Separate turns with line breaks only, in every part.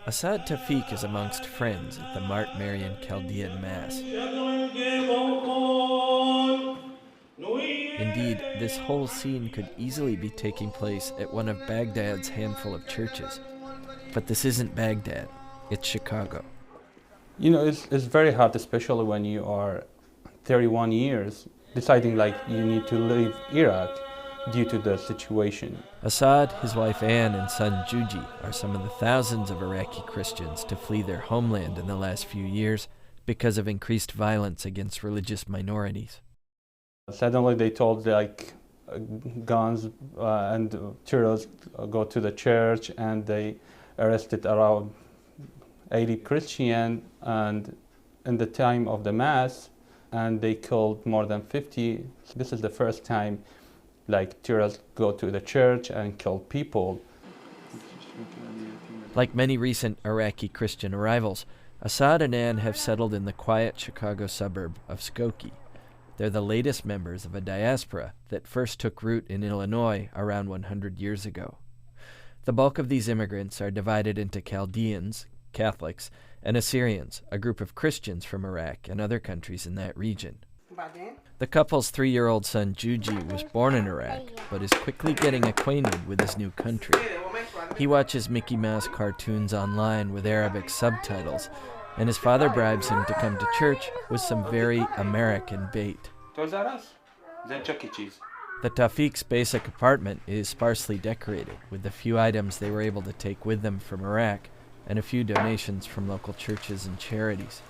Asad Tawfiq is amongst friends at the Mart Marian Chaldean Mass. Indeed, this whole scene could easily be taking place at one of Baghdad's handful of churches. But this isn't Baghdad, it's Chicago.
You know, it's very hard, especially when you are 31 years, deciding like you need to leave Iraq due to the situation.
Asad, his wife Anne, and son Juji are some of the thousands of Iraqi Christians to flee their homeland in the last few years because of increased violence against religious minorities.
Suddenly they told like guns and terrorists go to the church, and they arrested around 80 Christians and in the time of the mass, and they killed more than 50. This is the first time like terrorists go to the church and kill people.
Like many recent Iraqi Christian arrivals, Asad and Ann have settled in the quiet Chicago suburb of Skokie. They're the latest members of a diaspora that first took root in Illinois around 100 years ago. The bulk of these immigrants are divided into Chaldeans, Catholics, and Assyrians, a group of Christians from Iraq and other countries in that region. The couple's 3-year-old son Juji was born in Iraq, but is quickly getting acquainted with his new country. He watches Mickey Mouse cartoons online with Arabic subtitles, and his father bribes him to come to church with some very American bait.
Toys R Us? Then Chuck E. Cheese.
The Tawfiq's basic apartment is sparsely decorated with the few items they were able to take with them from Iraq and a few donations from local churches and charities.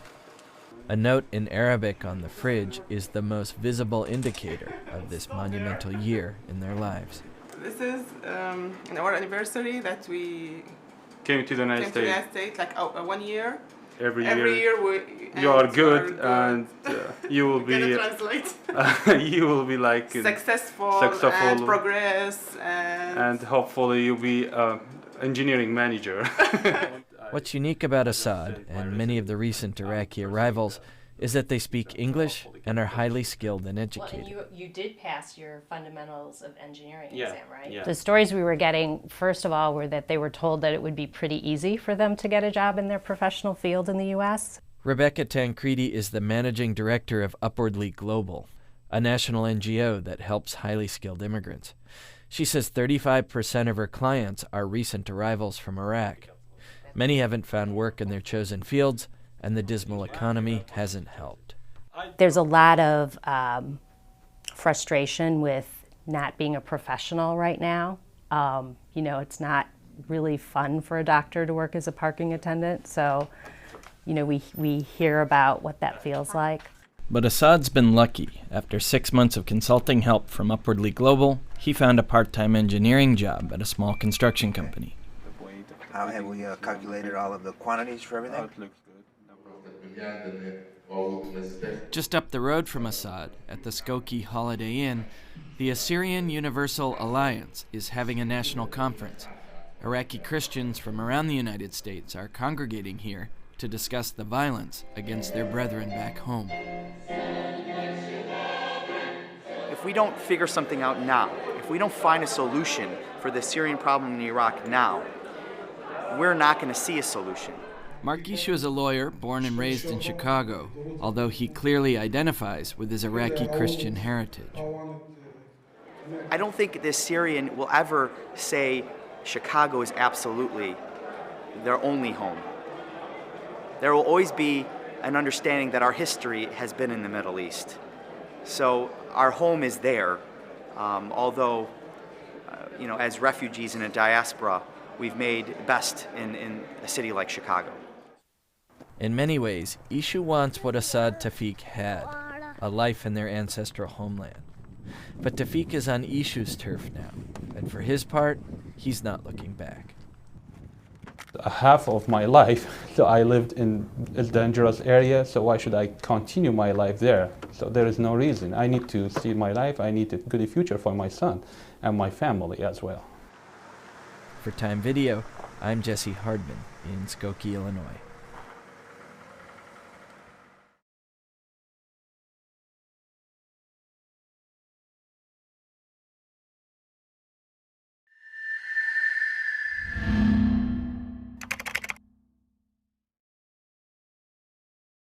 A note in Arabic on the fridge is the most visible indicator of this monumental year in their lives.
This is our anniversary that we
came to the United
States, like 1 year.
Every
year
you are good, and you will be
translate.
you will be like
successful and progress,
and hopefully you'll be engineering manager.
What's unique about Asad and many of the recent Iraqi arrivals is that they speak English and are highly skilled and educated.
Well, and you did pass your fundamentals of engineering exam, right?
Yeah. The stories we were getting, first of all, were that they were told that it would be pretty easy for them to get a job in their professional field in the U.S.
Rebecca Tancredi is the managing director of Upwardly Global, a national NGO that helps highly skilled immigrants. She says 35% of her clients are recent arrivals from Iraq. Many haven't found work in their chosen fields, and the dismal economy hasn't helped.
There's a lot of frustration with not being a professional right now. You know, it's not really fun for a doctor to work as a parking attendant, so, you know, we hear about what that feels like.
But Asad's been lucky. After 6 months of consulting help from Upwardly Global, he found a part-time engineering job at a small construction company.
How have we calculated all of the quantities for everything?
Just up the road from Asad, at the Skokie Holiday Inn, the Assyrian Universal Alliance is having a national conference. Iraqi Christians from around the United States are congregating here to discuss the violence against their brethren back home.
If we don't figure something out now, if we don't find a solution for the Syrian problem in Iraq now, we're not going to see a solution.
Mark Gishu is a lawyer born and raised in Chicago, although he clearly identifies with his Iraqi Christian heritage.
I don't think the Syrian will ever say Chicago is absolutely their only home. There will always be an understanding that our history has been in the Middle East. So our home is there, although, you know, as refugees in a diaspora, we've made best in a city like Chicago.
In many ways, Ishu wants what Asad Tawfiq had, a life in their ancestral homeland. But Tawfiq is on Ishu's turf now, and for his part, he's not looking back.
Half of my life, so I lived in a dangerous area, so why should I continue my life there? So there is no reason. I need to see my life. I need a good future for my son and my family as well.
For Time Video, I'm Jesse Hardman in Skokie, Illinois.